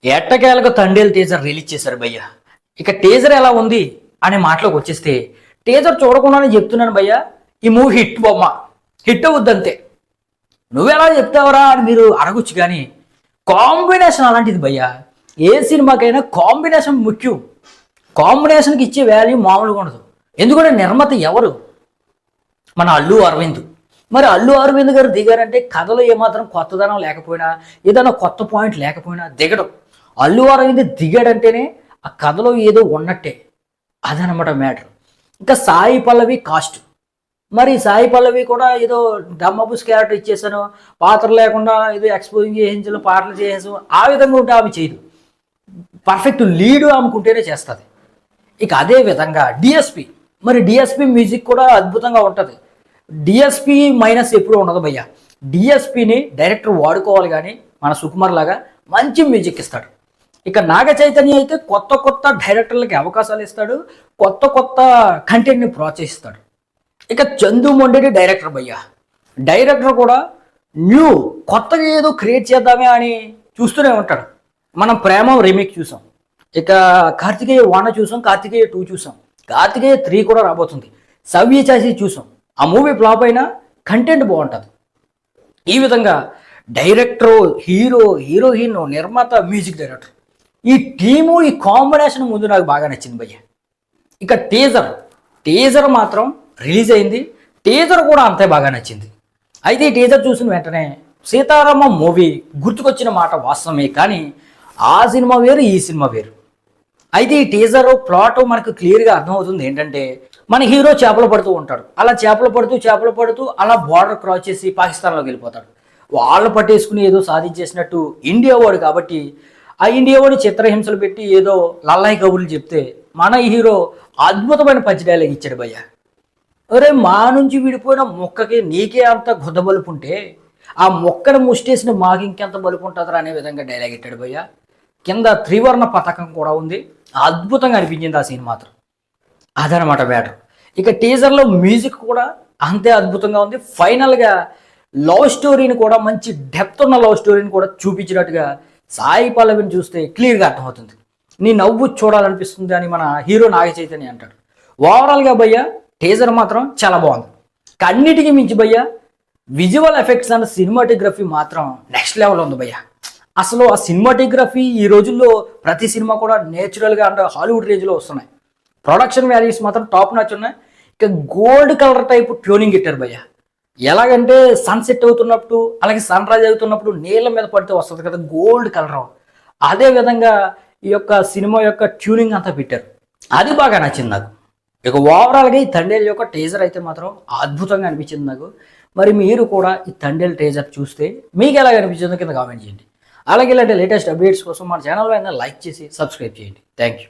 ఎట్టకేలకు Thandel teaser release చేశారు భయ్య. ఇక టీజర్ ఎలా ఉంది అనే మాటలోకి వచ్చేస్తే, టీజర్ చూడకుండానే చెప్తున్నాను భయ్య, ఈ మూవీ హిట్ బొమ్మ, హిట్ అవుద్దంతే. నువ్వెలా చెప్తావరా అని మీరు అడగొచ్చు, కానీ కాంబినేషన్ అలాంటిది భయ్య. ఏ సినిమాకైనా కాంబినేషన్ ముఖ్యం. కాంబినేషన్కి ఇచ్చే వాల్యూ మామూలుగా ఉండదు. ఎందుకంటే నిర్మాత ఎవరు? మన అల్లు అరవింద్. మరి అల్లు అరవింద్ గారు దిగారంటే కథలో ఏమాత్రం కొత్తదనం లేకపోయినా, ఏదైనా కొత్త పాయింట్ లేకపోయినా దిగడం. అల్లు అరవింద్ దిగాడంటేనే ఆ కథలో ఏదో ఉన్నట్టే. అదనమాట మ్యాటర్. ఇంకా సాయి పల్లవి కాస్ట్. మరి సాయి పల్లవి కూడా ఏదో డమ్మబుస్ క్యారెక్టర్ ఇచ్చేసాను, పాత్ర లేకుండా ఏదో ఎక్స్పోజింగ్ చేయించను, పాటలు చేయించను, ఆ విధంగా ఉంటే ఆమె చేయదు. పర్ఫెక్ట్ లీడు ఆమెకుంటేనే చేస్తుంది. ఇక అదే విధంగా డిఎస్పి. మరి డిఎస్పి మ్యూజిక్ కూడా అద్భుతంగా ఉంటుంది. డిఎస్పి మైనస్ ఎప్పుడు ఉండదు భయ్య. డిఎస్పిని డైరెక్టర్ వాడుకోవాలి, కానీ మన సుకుమార్ లాగా మంచి మ్యూజిక్ ఇస్తాడు. ఇక నాగ చైతన్య అయితే కొత్త కొత్త డైరెక్టర్లకి అవకాశాలు ఇస్తాడు, కొత్త కొత్త కంటెంట్ని ప్రోత్సహిస్తాడు. ఇక చందు మొండేటి డైరెక్టర్ భయ్య. డైరెక్టర్ కూడా న్యూ కొత్తగా ఏదో క్రియేట్ చేద్దామే అని చూస్తూనే ఉంటాడు. మనం ప్రేమ రీమేక్ చూసాం, ఇక కార్తికేయ 1 చూసాం, కార్తికేయ 2 చూసాం, కార్తికేయ 3 కూడా రాబోతుంది, సవ్యచాసి చూసాం. ఆ మూవీ ఫ్లాప్ అయినా కంటెంట్ బాగుంటుంది. ఈ విధంగా డైరెక్టరు, హీరో, హీరోయిన్, నిర్మాత, మ్యూజిక్ డైరెక్టర్, ఈ టీము, ఈ కాంబినేషన్ ముందు నాకు బాగా నచ్చింది భయ్య. ఇక టీజర్ మాత్రం రిలీజ్ అయింది. టీజర్ కూడా అంతే బాగా నచ్చింది. అయితే ఈ టీజర్ చూసిన వెంటనే సీతారామ మూవీ గుర్తుకొచ్చిన మాట వాస్తవమే, కానీ ఆ సినిమా వేరు, ఈ సినిమా వేరు. అయితే ఈ టీజర్ ప్లాట్ మనకు క్లియర్గా అర్థమవుతుంది. ఏంటంటే, మన హీరో చేపలు పడుతూ ఉంటాడు. అలా చేపలు పడుతూ అలా బార్డర్ క్రాస్ చేసి పాకిస్తాన్లోకి వెళ్ళిపోతాడు. వాళ్ళు పట్టేసుకుని ఏదో సాధించేసినట్టు ఇండియా వాడు కాబట్టి ఆ ఇండియా వాడు చిత్రహింసలు పెట్టి ఏదో లల్లాయి కబుర్లు చెప్తే మన హీరో అద్భుతమైన పంచ్ డైలాగ్ ఇచ్చాడు భయ్య. అరే, మా నుంచి విడిపోయిన మొక్కకి నీకే అంత గుద్ద బలుపు ఉంటే ఆ మొక్కను ముష్టేసిన మాకు ఇంకెంత బలుపు ఉంటుందిరా అనే విధంగా డైలాగ్ ఇట్టాడు భయ్య. కింద త్రివర్ణ పథకం కూడా ఉంది. అద్భుతంగా అనిపించింది ఆ సీన్ మాత్రం. అదనమాట మ్యాటర్. ఇక టీజర్లో మ్యూజిక్ కూడా అంతే అద్భుతంగా ఉంది. ఫైనల్గా లవ్ స్టోరీని కూడా, మంచి డెప్త్ ఉన్న లవ్ స్టోరీని కూడా చూపించినట్టుగా సాయి పల్లవిని చూస్తే క్లియర్గా అర్థమవుతుంది. నీ నవ్వు చూడాలనిపిస్తుంది అని మన హీరో నాగ చైతన్య అంటాడు. ఓవరాల్గా భయ్య టీజర్ మాత్రం చాలా బాగుంది. అన్నిటికీ మించి భయ్య విజువల్ ఎఫెక్ట్స్ అండ్ సినిమాటోగ్రఫీ మాత్రం నెక్స్ట్ లెవెల్ ఉంది భయ్య. అసలు ఆ సినిమాటోగ్రఫీ ఈ రోజుల్లో ప్రతి సినిమా కూడా నేచురల్గా అంటే హాలీవుడ్ రేంజ్లో వస్తున్నాయి. ప్రొడక్షన్ వాల్యూస్ మాత్రం టాప్ నాచ్ ఉన్నాయి. ఇక గోల్డ్ కలర్ టైప్ ట్యూనింగ్ ఇట్టారు భయ్య. ఎలాగంటే సన్సెట్ అవుతున్నప్పుడు, అలాగే సన్ రైజ్ అవుతున్నప్పుడు నీళ్ళ మీద పడితే వస్తుంది కదా గోల్డ్ కలర్, అదే విధంగా ఈ యొక్క సినిమా యొక్క ట్యూనింగ్ అంతా పెట్టారు. అది బాగా నచ్చింది నాకు. ఇక ఓవరాల్గా ఈ తండేల్ యొక్క టీజర్ అయితే మాత్రం అద్భుతంగా అనిపించింది నాకు. మరి మీరు కూడా ఈ తండేల్ టీజర్ చూస్తే మీకు ఎలాగ అనిపించిందో కింద కామెంట్ చేయండి. అలాగే ఇలాంటి లేటెస్ట్ అప్డేట్స్ కోసం మన ఛానల్ అయినా లైక్ చేసి సబ్స్క్రైబ్ చేయండి. Thank you.